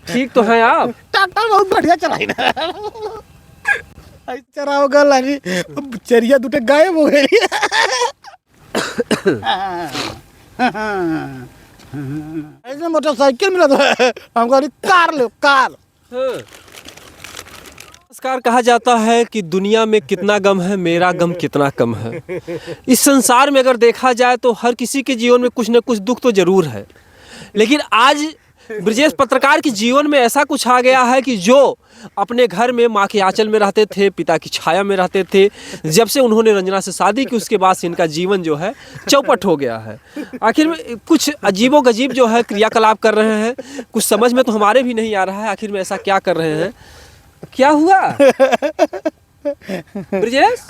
ठीक तो हैं आप? ट्रैक्टर बहुत बढ़िया चलाई ना। चराव गल अरे चरिया दूटे गायब हो गई। ऐसे मोटरसाइकिल मिला तो हम कहा कार लो कार। नमस्कार। कहा जाता है कि दुनिया में कितना गम है, मेरा गम कितना कम है। इस संसार में अगर देखा जाए तो हर किसी के जीवन में कुछ न कुछ दुख तो जरूर है, लेकिन आज ब्रजेश पत्रकार के जीवन में ऐसा कुछ आ गया है कि जो अपने घर में माँ के आंचल में रहते थे, पिता की छाया में रहते थे, जब से उन्होंने रंजना से शादी की उसके बाद से इनका जीवन जो है चौपट हो गया है। आखिर में कुछ अजीबोगरीब जो है क्रियाकलाप कर रहे हैं, कुछ समझ में तो हमारे भी नहीं आ रहा है आखिर में ऐसा क्या कर रहे हैं। क्या हुआ ब्रजेश?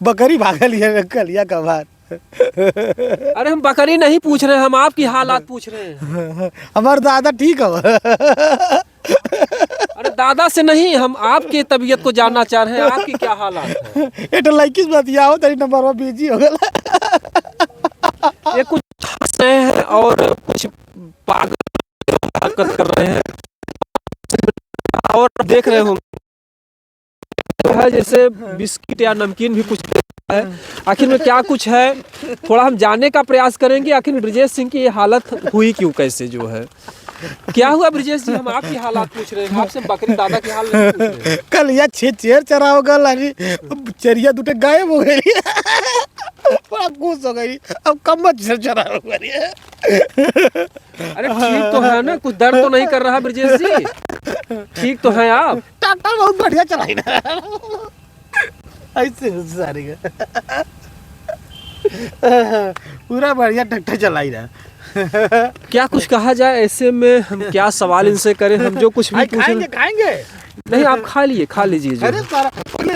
बकरी भागल है कलिया का बात। अरे हम बकरी नहीं पूछ रहे हैं, हम आपकी हालात पूछ रहे हैं। हमारे दादा ठीक है। अरे दादा से नहीं, हम आपकी तबीयत को जानना चाह रहे हैं, आपकी क्या हालात है। ये तो लड़की से बतियाओ, तेरी नंबर में बिजी हो गया। ये कुछ हंस रहे हैं और कुछ पागल हरकत कर रहे हैं और देख रहे होंगे है जैसे बिस्किट या नमकीन भी कुछ है। आखिर में क्या कुछ है, थोड़ा हम जानने का प्रयास करेंगे। आखिर ब्रजेश सिंह की ये हालत हुई क्यों, कैसे जो है, क्या हुआ ब्रजेश जी? हम आपकी हालात पूछ रहे हैं, आपसे बकरी दादा की हाल नहीं पूछ रहे हैं। कल यह चेर चरा होगा लारी चरिया दूटे गायब हो गई। बड़ा खुश हो गई, अब कम चरा हो गई। अरे ठीक तो है ना, कुछ दर्द तो नहीं कर रहा ब्रजेश जी? ठीक तो हैं आप? ट्रैक्टर बहुत बढ़िया चलाई ना। ऐसे सारी पूरा बढ़िया ट्रैक्टर चलाई रहा। क्या कुछ कहा जाए ऐसे में, हम क्या सवाल इनसे करें, हम जो कुछ भी खाएंगे खाएंगे। नहीं आप खा लीजिए अरे सारा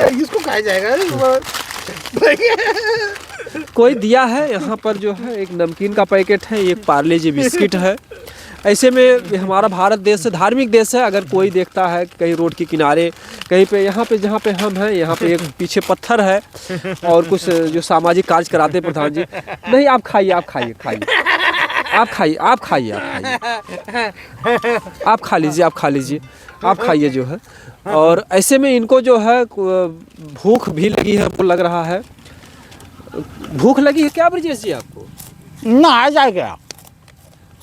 इसको खाया जाएगा। कोई दिया है यहाँ पर जो है, एक नमकीन का पैकेट है, एक पार्ले जी बिस्किट है। ऐसे में हमारा भारत देश है, धार्मिक देश है। अगर कोई देखता है कहीं रोड के किनारे कहीं पे, यहाँ पे जहाँ पे हम हैं, यहाँ पे एक पीछे पत्थर है और कुछ जो सामाजिक कार्य कराते हैं प्रधान जी। नहीं आप खाइए, आप खाइए आप खा लीजिए आप खाइए जो है। और ऐसे में इनको जो है भूख भी लगी है, हमको लग रहा है। भूख लगी है क्या ब्रजेश जी आपको? नहा जाएगा।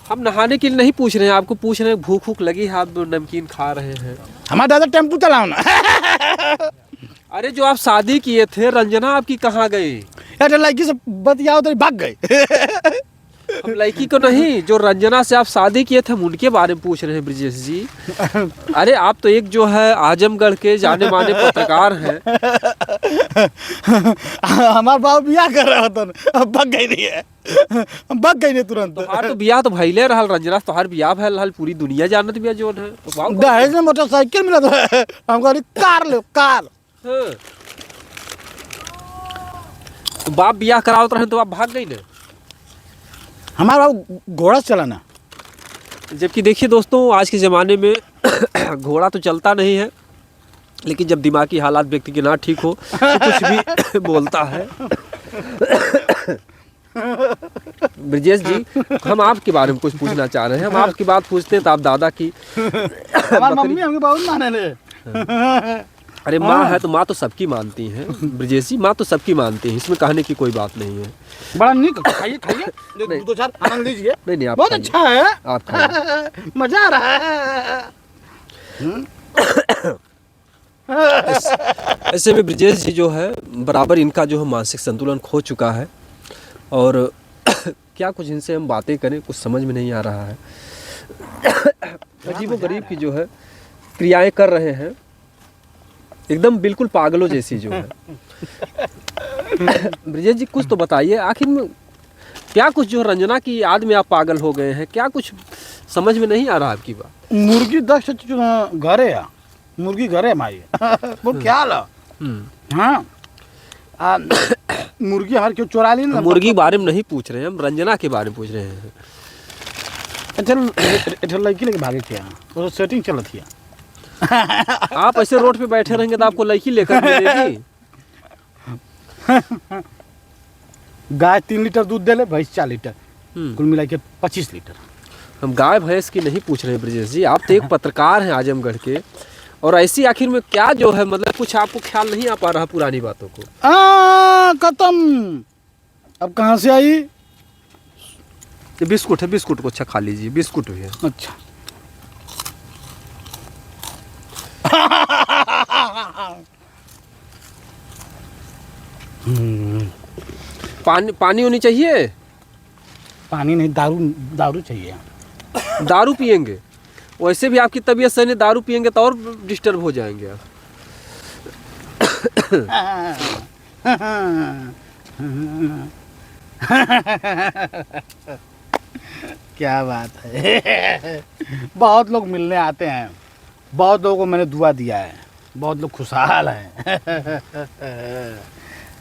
हम नहाने के लिए नहीं पूछ रहे हैं, आपको पूछ रहे हैं भूख लगी है, आप नमकीन खा रहे हैं। हमारा दादा टेम्पू चलाओ ना। अरे जो आप शादी किए थे, रंजना आपकी कहाँ गई? यार लड़की से बतियाओ तो भाग गई। हम लड़की को नहीं, जो रंजना से आप शादी किए थे हम उनके बारे में पूछ रहे हैं ब्रजेश जी। अरे आप तो एक जो है आजमगढ़ के जाने माने पत्रकार हैं। हमारा बाबू ब्याह कर रहा था, अब भाग गई नहीं है, भाग गई नहीं तुरंत। तो ब्याह तो भइले रहल, रंजना तो हर ब्याह भइल रहल, पूरी दुनिया जानत बिया जोन है। तो दहेज में मोटरसाइकिल मिला तो हम कहा कार लो कार। तो बाप ब्याह करावत रहे तो आप भाग गई ना। हमारा घोड़ा चलाना। जबकि देखिए दोस्तों, आज के ज़माने में घोड़ा तो चलता नहीं है, लेकिन जब दिमागी हालात व्यक्ति के ना ठीक हो तो कुछ भी बोलता है। ब्रजेश जी, हम आपके बारे में कुछ पूछना चाह रहे हैं। हम आपकी बात पूछते हैं तो आप दादा की। हमारी मम्मी हमके बहुत माने ले। अरे माँ है तो माँ तो सबकी मानती हैं ब्रजेश जी, माँ तो सबकी मानती हैं, इसमें कहने की कोई बात नहीं है। बड़ा निक, खाइए दो चार आनंद लीजिए। नहीं आप बहुत अच्छा है, आप खाइए। मजा आ रहा है। ऐसे में ब्रजेश जी जो है बराबर इनका जो है मानसिक संतुलन खो चुका है और क्या कुछ इनसे हम बातें करें, कुछ समझ में नहीं आ रहा है। अजीबोगरीब की जो है क्रियाएं कर रहे हैं, एकदम बिल्कुल पागलों जैसी जो है। ब्रजेश जी कुछ तो बताइए, आखिर में क्या कुछ जो रंजना की याद में आप पागल हो गए हैं, क्या कुछ समझ में नहीं आ रहा आपकी बात। मुर्गी 10 घरे है, मुर्गी घरे माई वो क्या ला। हाँ मुर्गी हर क्यों चुरा ली ना। मुर्गी बारे में नहीं पूछ रहे हैं हम, रंजना के बारे में पूछ रहे हैं। अच्छा लड़की लेके भागे थे, वो सेटिंग चलत थी। आप ऐसे रोड पे बैठे रहेंगे तो आपको लड़की लेकर मिलेगी। गाय 3 लीटर दूध दे ले, भैंस 4 लीटर, कुल मिला के 25 लीटर। हम गाय भैंस की नहीं पूछ रहे हैं ब्रजेश जी, आप तो एक पत्रकार हैं आजमगढ़ के, और ऐसी आखिर में क्या जो है, मतलब कुछ आपको ख्याल नहीं आ पा रहा पुरानी बातों को? खत्म। अब कहाँ से आई? ये बिस्कुट है, बिस्कुट को अच्छा खा लीजिए, बिस्कुट भी है। अच्छा। पानी पानी होनी चाहिए। पानी नहीं, दारू दारू चाहिए। दारू पियेंगे? वैसे भी आपकी तबीयत सही नहीं, दारू पियेंगे तो और डिस्टर्ब हो जाएंगे आप। क्या बात है। बहुत लोग मिलने आते हैं, बहुत लोगों को मैंने दुआ दिया है, बहुत लोग खुशहाल हैं।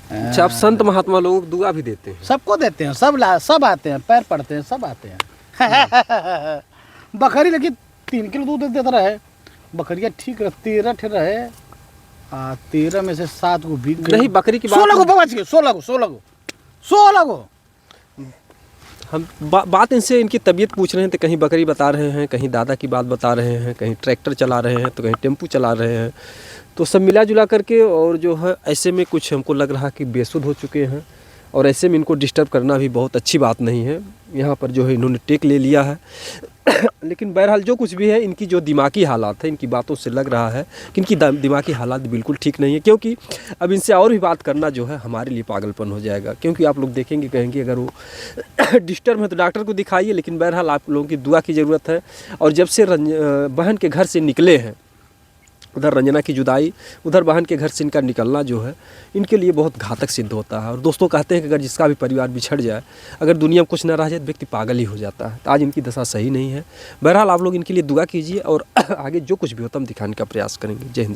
अच्छा, आप संत महात्मा लोगों को दुआ भी देते हैं? सबको देते हैं, सब आते हैं, पैर पड़ते हैं, सब आते हैं। बकरी लेकिन 3 किलो दूध देता रहे, बकरियाँ ठीक रहे, 13 ठे रहे, 13 में से 7 को बिक गए। नहीं, बकरी की बात 16 को बच गए, 16 को। हम बात इनसे इनकी तबीयत पूछ रहे हैं तो कहीं बकरी बता रहे हैं, कहीं दादा की बात बता रहे हैं, कहीं ट्रैक्टर चला रहे हैं, तो कहीं टेम्पू चला रहे हैं, तो सब मिला जुला करके, और जो है ऐसे में कुछ हमको लग रहा कि बेसुध हो चुके हैं, और ऐसे में इनको डिस्टर्ब करना भी बहुत अच्छी बात नहीं है। यहाँ पर जो है इन्होंने टेक ले लिया है। लेकिन बहरहाल जो कुछ भी है, इनकी जो दिमागी हालात है, इनकी बातों से लग रहा है कि इनकी दिमागी हालात बिल्कुल ठीक नहीं है, क्योंकि अब इनसे और भी बात करना जो है हमारे लिए पागलपन हो जाएगा। क्योंकि आप लोग देखेंगे, कहेंगे अगर वो डिस्टर्ब है तो डॉक्टर को दिखाइए, लेकिन बहरहाल आप लोगों की दुआ की ज़रूरत है। और जब से बहन के घर से निकले हैं, उधर रंजना की जुदाई, उधर बहन के घर से इनका निकलना जो है इनके लिए बहुत घातक सिद्ध होता है। और दोस्तों कहते हैं कि अगर जिसका भी परिवार बिछड़ जाए, अगर दुनिया में कुछ न रह जाए, तो व्यक्ति पागल ही हो जाता है। तो आज इनकी दशा सही नहीं है। बहरहाल आप लोग इनके लिए दुआ कीजिए, और आगे जो कुछ भी होता हम दिखाने का प्रयास करेंगे। जय हिंद।